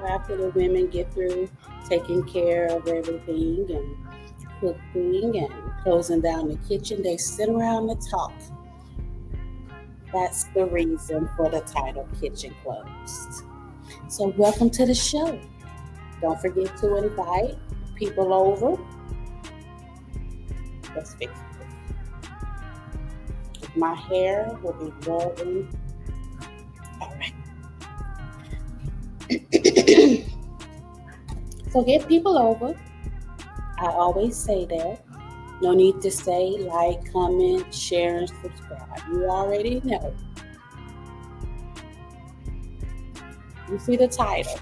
after the women get through taking care of everything and cooking and closing down the kitchen, they sit around and talk. That's the reason for the title Kitchen Closed. So, welcome to the show. Don't forget to invite people over. Let's fix it. My hair will be blowing. All right. So, get people over. I always say that. No need to say like, comment, share, and subscribe. You already know. You see the title.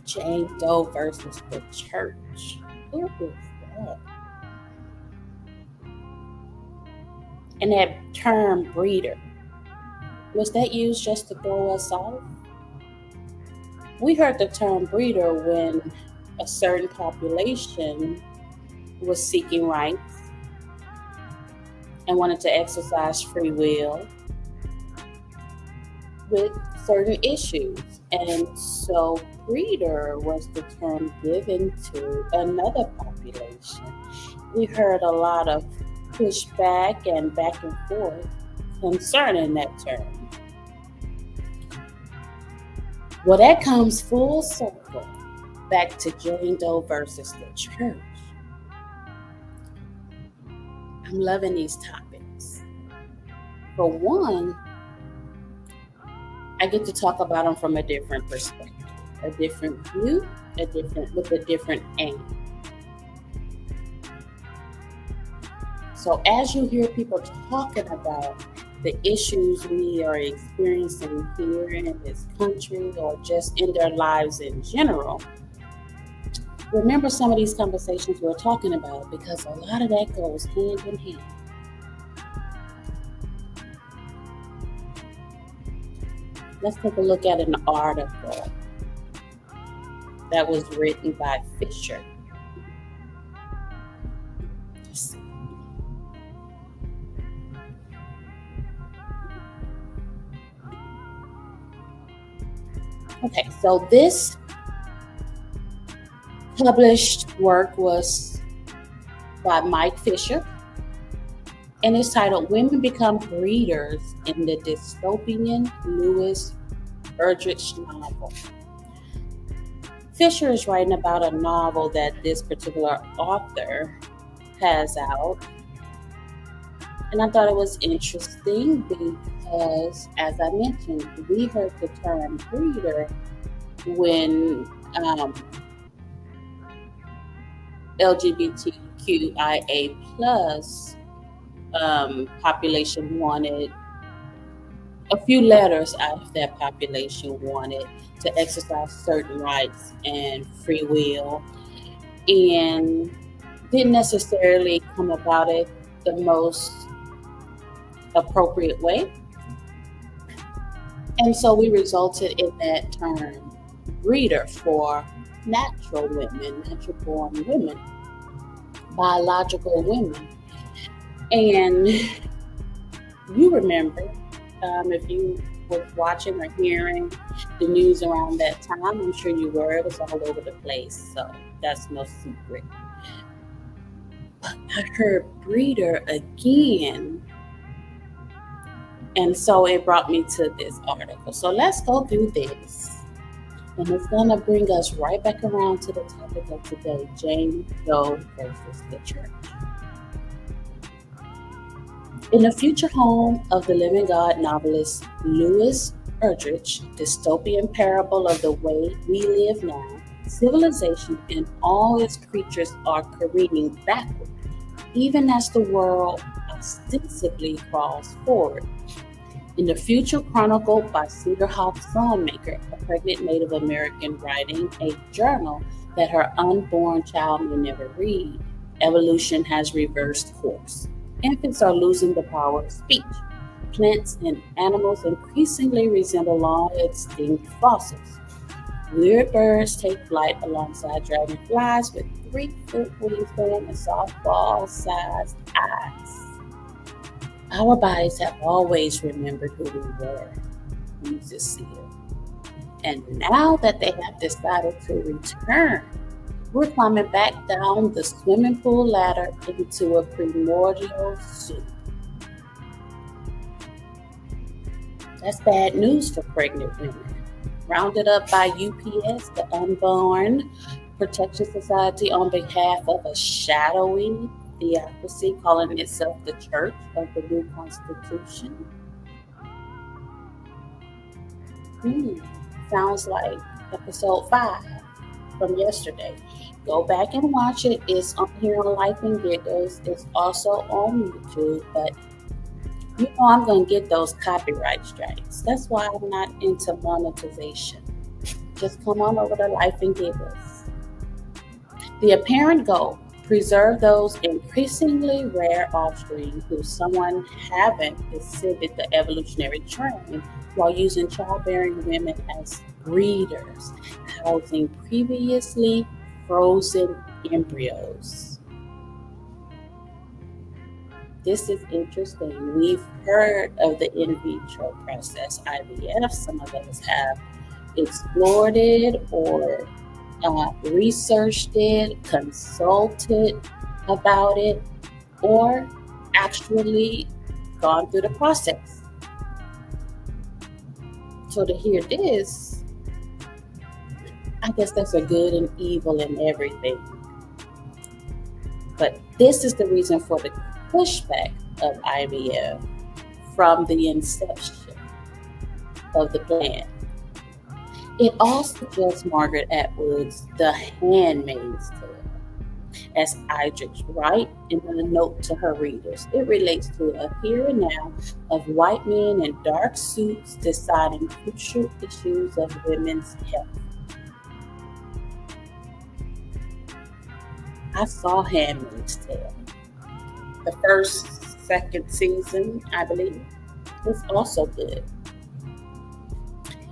Jane Doe versus the church. Who is that? And that term breeder, was that used just to throw us off? We heard the term breeder when a certain population was seeking rights and wanted to exercise free will with certain issues. And so breeder was the term given to another population. We heard a lot of pushback and back and forth concerning that term. Well, that comes full circle back to Jane Doe versus the church. I'm loving these topics. For one, I get to talk about them from a different perspective, a different view, with a different aim. So as you hear people talking about the issues we are experiencing here in this country or just in their lives in general, remember some of these conversations we're talking about, because a lot of that goes hand in hand. Let's take a look at an article that was written by Fisher. Okay, so this published work was by Mike Fisher, and it's titled Women Become Breeders in the Dystopian Louis Erdrich Novel. Fisher is writing about a novel that this particular author has out, and I thought it was interesting because, as I mentioned, we heard the term breeder when LGBTQIA plus population wanted, a few letters out of that population wanted to exercise certain rights and free will, and didn't necessarily come about it the most appropriate way. And so we resulted in that term breeder for natural women, natural born women, biological women. And you remember, if you were watching or hearing the news around that time, I'm sure you were, it was all over the place, so that's no secret. But I heard breeder again, and so it brought me to this article. So let's go through this, and it's going to bring us right back around to the topic of today, Jane Doe versus the church. In the future home of the living God novelist Louis Erdrich, dystopian parable of the way we live now, civilization and all its creatures are careening backward, even as the world ostensibly crawls forward. In the future chronicled by Cedar Hawk Songmaker, a pregnant Native American writing a journal that her unborn child may never read, evolution has reversed course. Infants are losing the power of speech. Plants and animals increasingly resemble long-extinct fossils. Weird birds take flight alongside dragonflies with 3-foot wingspan and softball-sized eyes. Our bodies have always remembered who we were, muses said. And now that they have decided to return, we're climbing back down the swimming pool ladder into a primordial soup. That's bad news for pregnant women. Rounded up by UPS, the Unborn Protection Society, on behalf of a shadowy theocracy calling itself the Church of the New Constitution. Sounds like episode 5 from yesterday. Go back and watch it. It's on here on Life&Giggles. It's also on YouTube, but you know I'm going to get those copyright strikes. That's why I'm not into monetization. Just come on over to Life&Giggles. The apparent goal: preserve those increasingly rare offspring who someone haven't exceeded the evolutionary trend while using childbearing women as breeders, housing previously frozen embryos. This is interesting. We've heard of the in vitro process, IVF. Some of us have explored it or researched it, consulted about it, or actually gone through the process. So to hear this, I guess that's a good and evil in everything. But this is the reason for the pushback of IVF from the inception of the plan. It all suggests Margaret Atwood's The Handmaid's Tale, as Idrich writes in a note to her readers. It relates to a here and now of white men in dark suits deciding crucial issues of women's health. I saw Handmaid's Tale. The second season, I believe, is also good.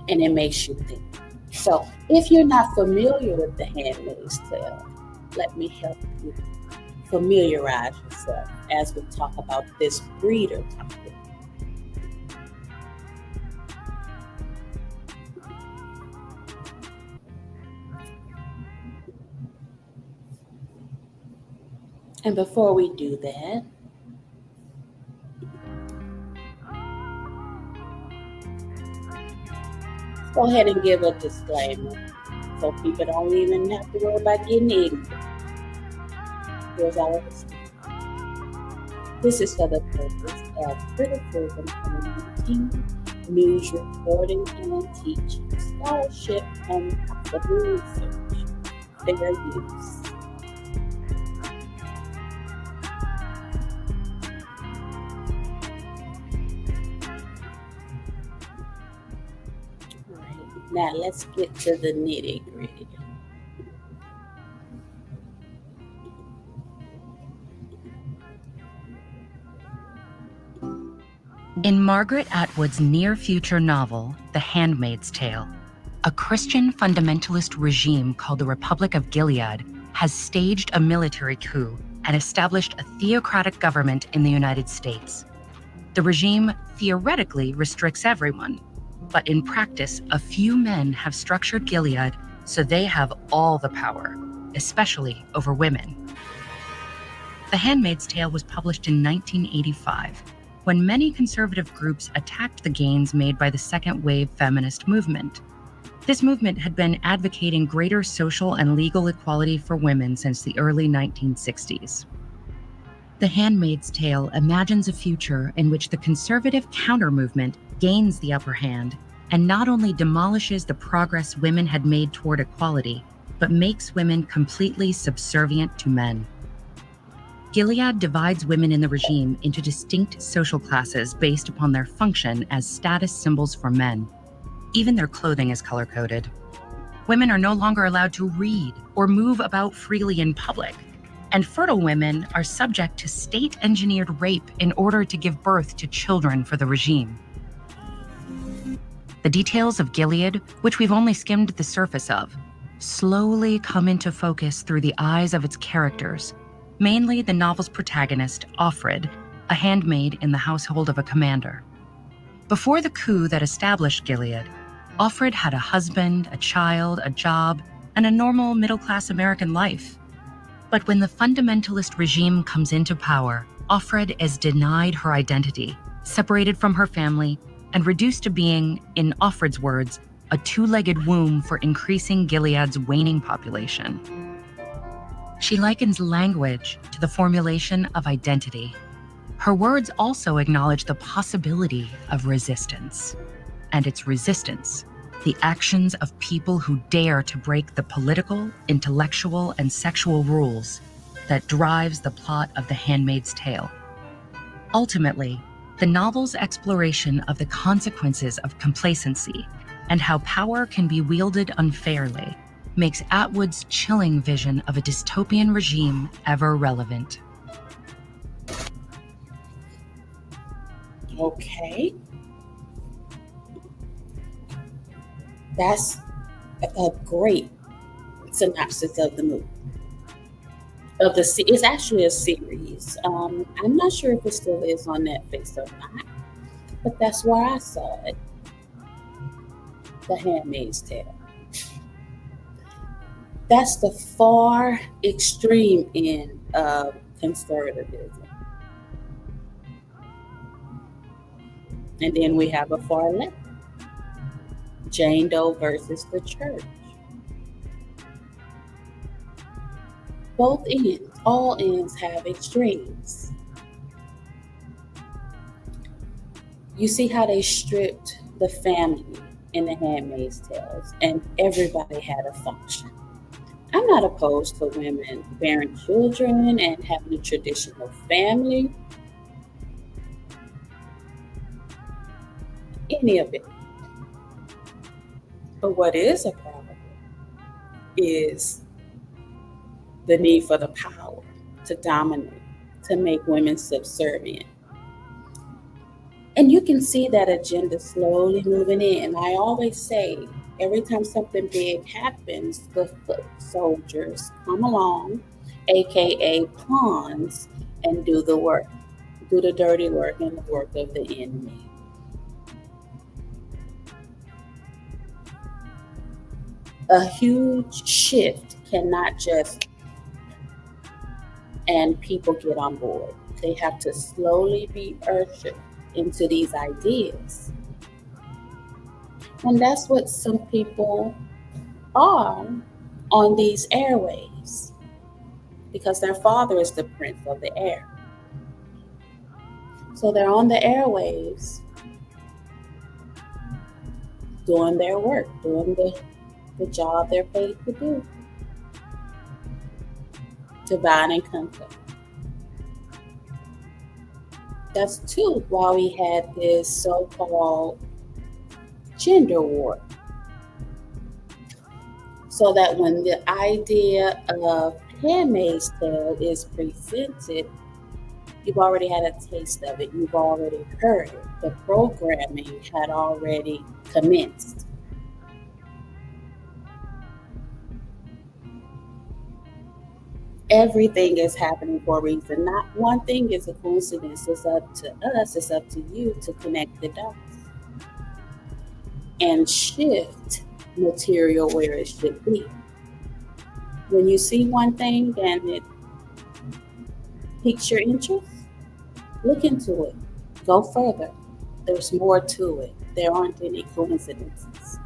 And it makes you think. So if you're not familiar with The Handmaid's Tale, let me help you familiarize yourself as we talk about this breeder topic. And before we do that, go ahead and give a disclaimer so people don't even have to worry about getting ignorant. Here's our disclaimer. This is for the purpose of criticism, commenting, news reporting, and teaching, scholarship, and possible research. Fair use. Now let's get to the nitty-gritty. In Margaret Atwood's near-future novel, The Handmaid's Tale, a Christian fundamentalist regime called the Republic of Gilead has staged a military coup and established a theocratic government in the United States. The regime theoretically restricts everyone, but in practice, a few men have structured Gilead so they have all the power, especially over women. The Handmaid's Tale was published in 1985, when many conservative groups attacked the gains made by the second wave feminist movement. This movement had been advocating greater social and legal equality for women since the early 1960s. The Handmaid's Tale imagines a future in which the conservative counter-movement gains the upper hand and not only demolishes the progress women had made toward equality, but makes women completely subservient to men. Gilead divides women in the regime into distinct social classes based upon their function as status symbols for men. Even their clothing is color-coded. Women are no longer allowed to read or move about freely in public, and fertile women are subject to state-engineered rape in order to give birth to children for the regime. The details of Gilead, which we've only skimmed the surface of, slowly come into focus through the eyes of its characters, mainly the novel's protagonist, Offred, a handmaid in the household of a commander. Before the coup that established Gilead, Offred had a husband, a child, a job, and a normal middle-class American life. But when the fundamentalist regime comes into power, Offred is denied her identity, separated from her family, and reduced to being, in Offred's words, a two-legged womb for increasing Gilead's waning population. She likens language to the formulation of identity. Her words also acknowledge the possibility of resistance. And its resistance, the actions of people who dare to break the political, intellectual, and sexual rules that drives the plot of The Handmaid's Tale. Ultimately, the novel's exploration of the consequences of complacency and how power can be wielded unfairly makes Atwood's chilling vision of a dystopian regime ever relevant. Okay. That's a great synopsis of the movie. It's actually a series. I'm not sure if it still is on Netflix or not, but that's where I saw it. The Handmaid's Tale. That's the far extreme end of conservatism. And then we have a far left, Jane Doe versus the church. Both ends, all ends have extremes. You see how they stripped the family in The Handmaid's Tale, and everybody had a function. I'm not opposed to women bearing children and having a traditional family. Any of it. But what is a problem is the need for the power to dominate, to make women subservient. And you can see that agenda slowly moving in. I always say, every time something big happens, the foot soldiers come along, aka pawns, and do the work, do the dirty work and the work of the enemy. A huge shift cannot just, and people get on board. They have to slowly be ushered into these ideas. And that's what some people are on these airwaves, because their father is the prince of the air. So they're on the airwaves doing their work, doing the job they're paid to do. Divide and conquer. That's too why we had this so-called gender war. So that when the idea of Handmaid's Tale is presented, you've already had a taste of it. You've already heard it. The programming had already commenced. Everything is happening for a reason. Not one thing is a coincidence. It's up to us, it's up to you to connect the dots and shift material where it should be. When you see one thing and it piques your interest, look into it. Go further. There's more to it. There aren't any coincidences.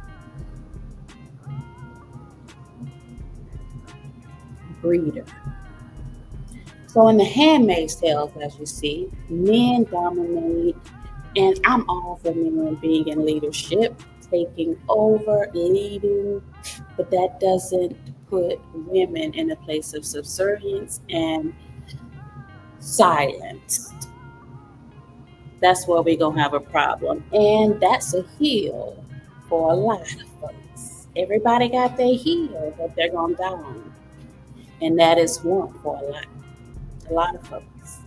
Breeder. So in The Handmaid's Tale, as you see, men dominate, and I'm all for men being in leadership, taking over, leading, but that doesn't put women in a place of subservience and silence. That's where we're going to have a problem. And that's a heel for a lot of folks. Everybody got their heel that they're going to die on. And that is one for a lot of folks.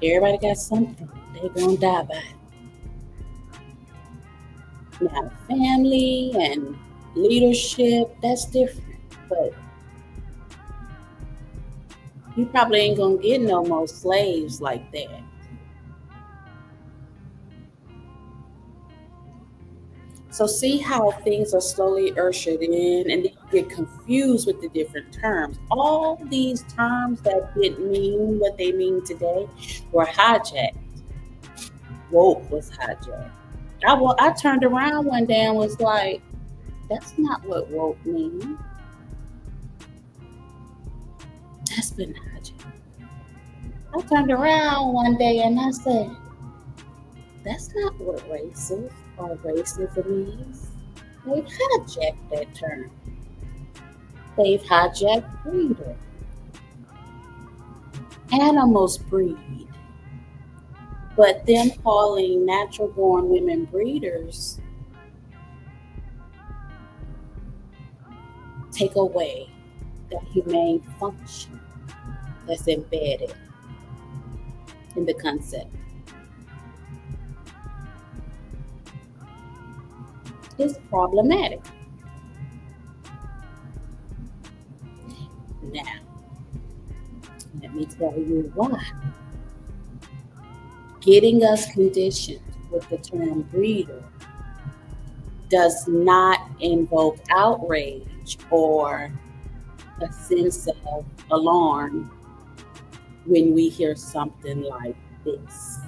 Everybody got something they're going to die by. Now, family and leadership, that's different. But You probably ain't gonna get no more slaves like that. So see how things are slowly ushered in, and then you get confused with the different terms. All these terms that didn't mean what they mean today were hijacked. Woke was hijacked. I turned around one day and was like, that's not what woke means. That's been hijacked. I turned around one day and I said, that's not what racist or racism is. They've hijacked that term. They've hijacked breeder. Animals breed, but them calling natural born women breeders take away the humane function that's embedded in the concept. It's problematic. Now, let me tell you why. Getting us conditioned with the term breeder does not invoke outrage or a sense of alarm when we hear something like this.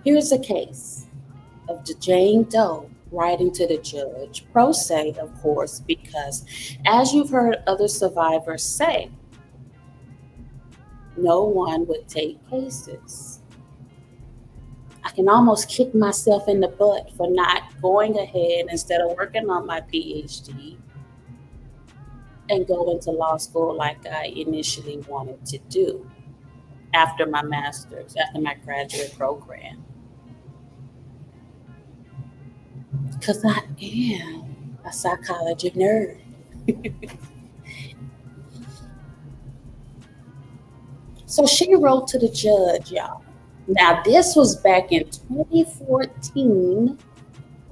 Here's a case of Jane Doe writing to the judge, pro se, of course, because as you've heard other survivors say, no one would take cases. I can almost kick myself in the butt for not going ahead instead of working on my PhD and going to law school like I initially wanted to do after my master's, after my graduate program. Because I am a psychology nerd. So she wrote to the judge, y'all. Now, this was back in 2014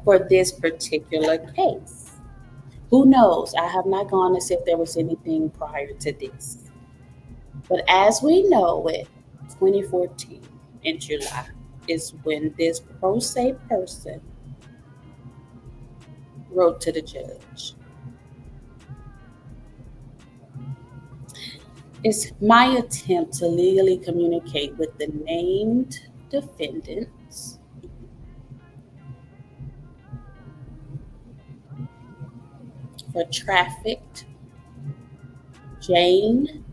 for this particular case. Who knows? I have not gone to see if there was anything prior to this. But as we know it, 2014 in July is when this pro se person wrote to the judge. It's my attempt to legally communicate with the named defendants for trafficked Jane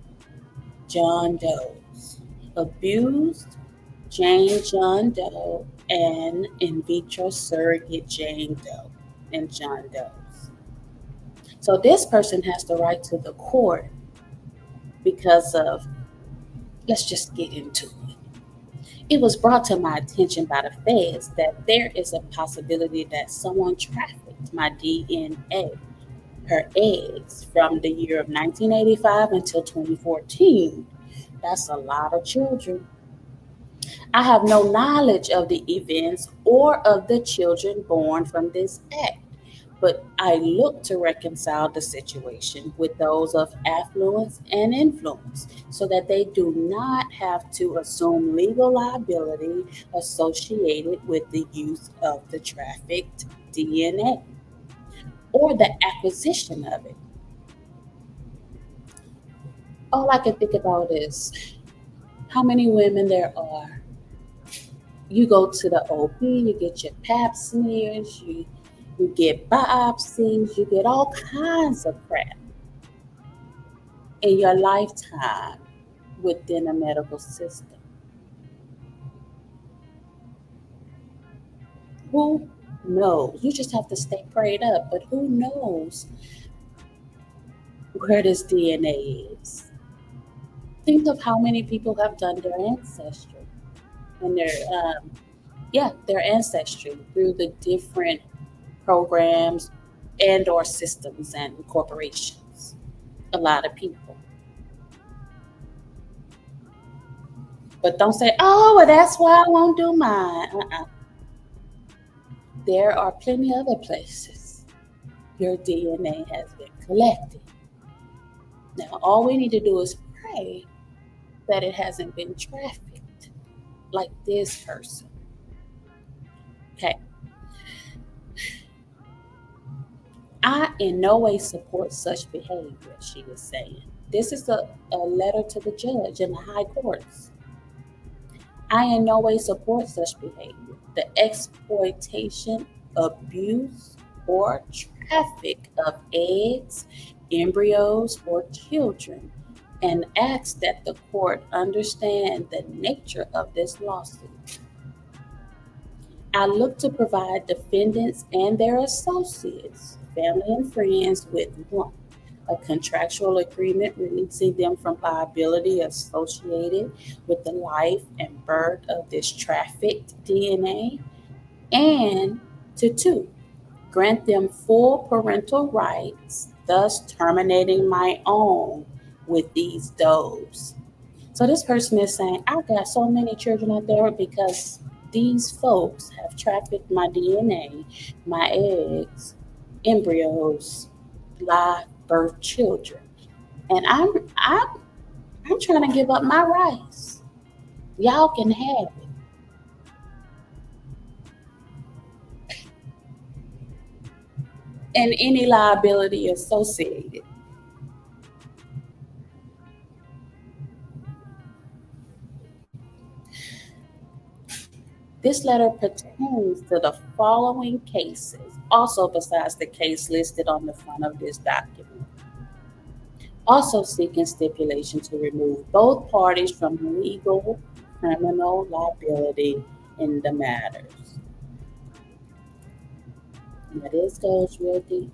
John Doe's, abused Jane John Doe, and in vitro surrogate Jane Doe and John Doe's. So this person has to write to the court because of, let's just get into it. It was brought to my attention by the feds that there is a possibility that someone trafficked my DNA, her eggs, from the year of 1985 until 2014. That's a lot of children. I have no knowledge of the events or of the children born from this act, but I look to reconcile the situation with those of affluence and influence so that they do not have to assume legal liability associated with the use of the trafficked DNA or the acquisition of it. All I can think about is how many women there are. You go to the OB, you get your pap smears, you get biopsies, you get all kinds of crap in your lifetime within a medical system. Who knows? You just have to stay prayed up, but who knows where this DNA is? Think of how many people have done their ancestry and their ancestry through the different programs and or systems and corporations. A lot of people. But don't say, oh, well, that's why I won't do mine. There are plenty other places your DNA has been collected. Now, all we need to do is pray that it hasn't been trafficked like this person. Okay. I in no way support such behavior, she was saying. This is a letter to the judge in the high courts. I in no way support such behavior. The exploitation, abuse, or traffic of eggs, embryos, or children, and ask that the court understand the nature of this lawsuit. I look to provide defendants and their associates, family and friends, with one, a contractual agreement releasing them from liability associated with the life and birth of this trafficked DNA, and to two, grant them full parental rights, thus terminating my own with these does. So this person is saying, I've got so many children out there because these folks have trafficked my DNA, my eggs, embryos, live birth children. And I'm trying to give up my rights. Y'all can have it. And any liability associated. This letter pertains to the following cases, also besides the case listed on the front of this document. Also seeking stipulation to remove both parties from legal criminal liability in the matters. Now this goes real deep.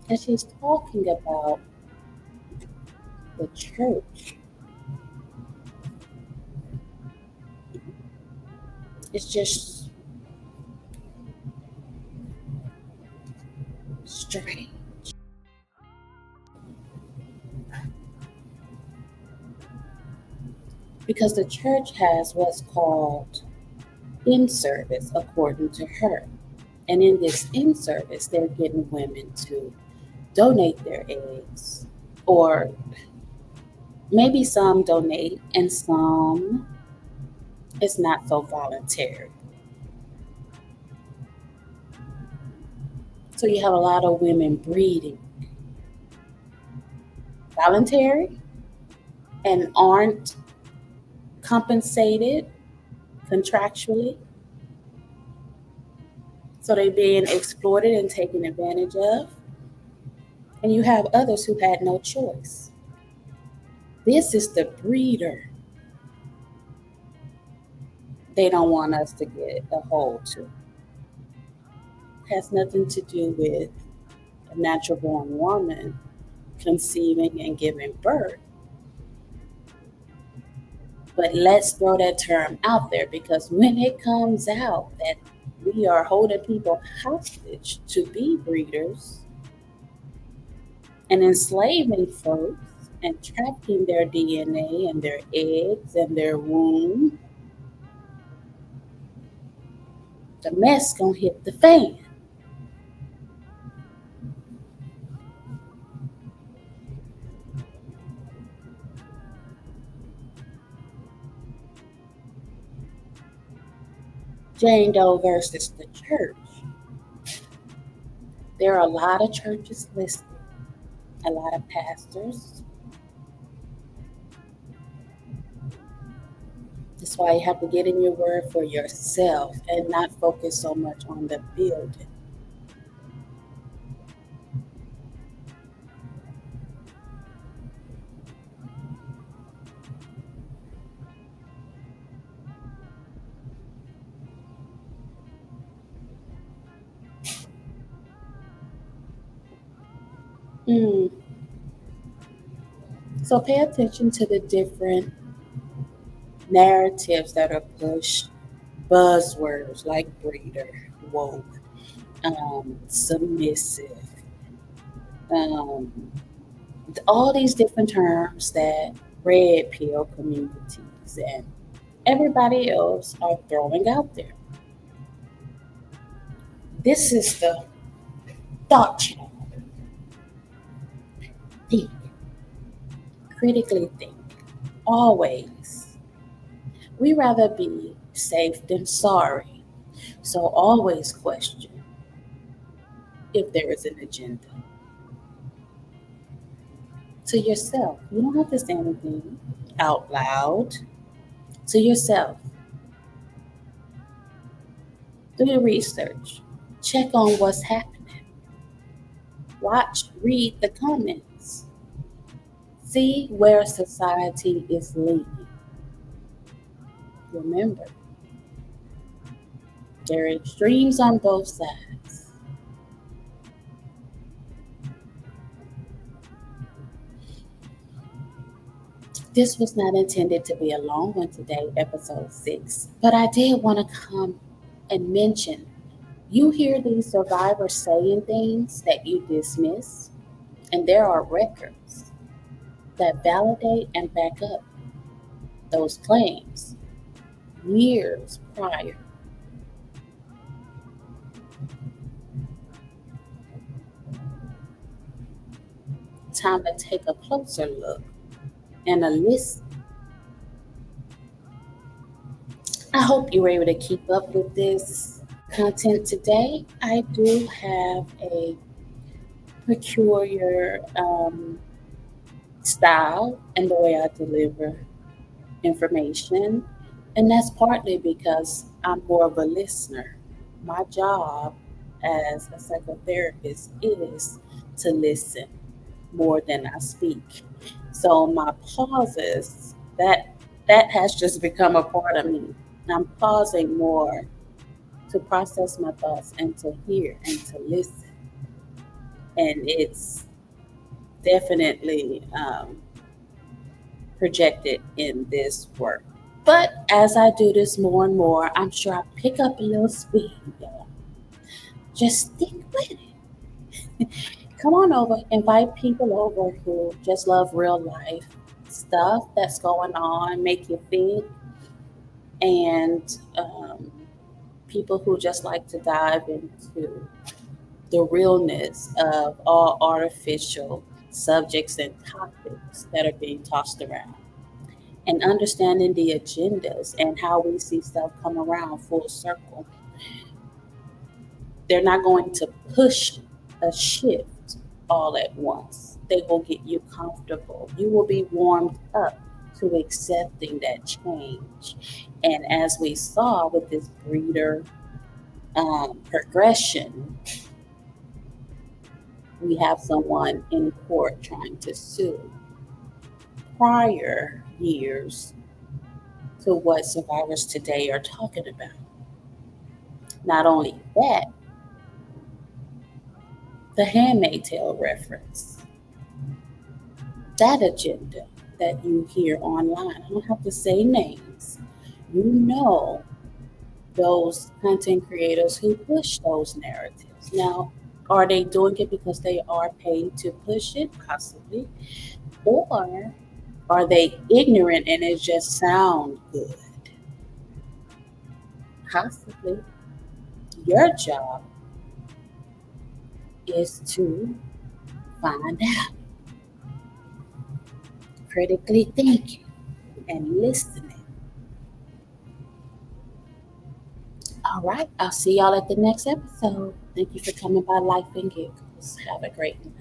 And she's talking about the church. It's just strange. Because the church has what's called in service, according to her. And in this in service, they're getting women to donate their eggs, or maybe some donate and some it's not so voluntary. So you have a lot of women breeding voluntary and aren't compensated contractually. So they're being exploited and taken advantage of. And you have others who had no choice. This is the breeder they don't want us to get a hold to. It has nothing to do with a natural born woman conceiving and giving birth. But let's throw that term out there because when it comes out that we are holding people hostage to be breeders and enslaving folks and tracking their DNA and their eggs and their womb, the mess gonna hit the fan. Jane Doe versus the church. There are a lot of churches listed, a lot of pastors. That's why you have to get in your word for yourself and not focus so much on the building. Mm. So pay attention to the different narratives that are pushed buzzwords like breeder, woke, submissive, um, all these different terms that red pill communities and everybody else are throwing out there. This is the thought channel. Think, critically think, always. We rather be safe than sorry, so always question if there is an agenda. To yourself, you don't have to say anything out loud. To yourself, do your research, check on what's happening, watch, read the comments, see where society is leading. Remember, there are extremes on both sides. This was not intended to be a long one today, episode 6, but I did want to come and mention you hear these survivors saying things that you dismiss, and there are records that validate and back up those claims years prior. Time to take a closer look and a listen. I hope you were able to keep up with this content today. I do have a peculiar style and the way I deliver information, and that's partly because I'm more of a listener. My job as a psychotherapist is to listen more than I speak. So my pauses, that has just become a part of me. I'm pausing more to process my thoughts and to hear and to listen. And it's definitely projected in this work. But as I do this more and more, I'm sure I pick up a little speed, y'all. Just stick with it. Come on over, invite people over who just love real life stuff that's going on, make you think, and people who just like to dive into the realness of all artificial subjects and topics that are being tossed around, and understanding the agendas and how we see stuff come around full circle. They're not going to push a shift all at once. They will get you comfortable. You will be warmed up to accepting that change. And as we saw with this breeder progression, we have someone in court trying to sue prior years to what survivors today are talking about. Not only that, the Handmaid's Tale reference, that agenda that you hear online, I don't have to say names. You know those content creators who push those narratives. Now, are they doing it because they are paid to push it? Possibly. Or are they ignorant and it just sounds good? Possibly. Your job is to find out, critically thinking and listening. All right, I'll see y'all at the next episode. Thank you for coming by Life and Giggles. Have a great one.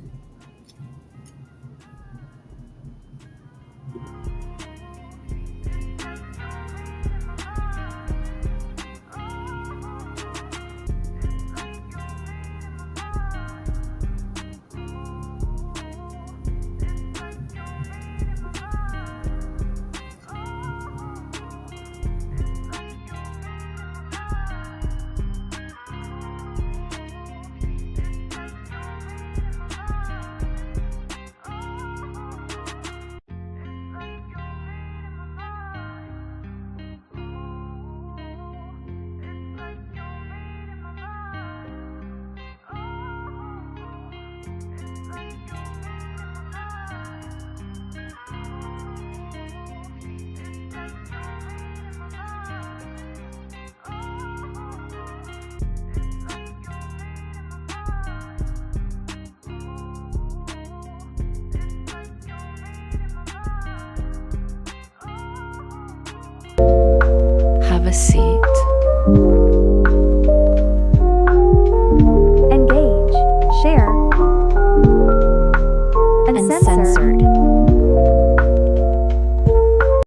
have a seat.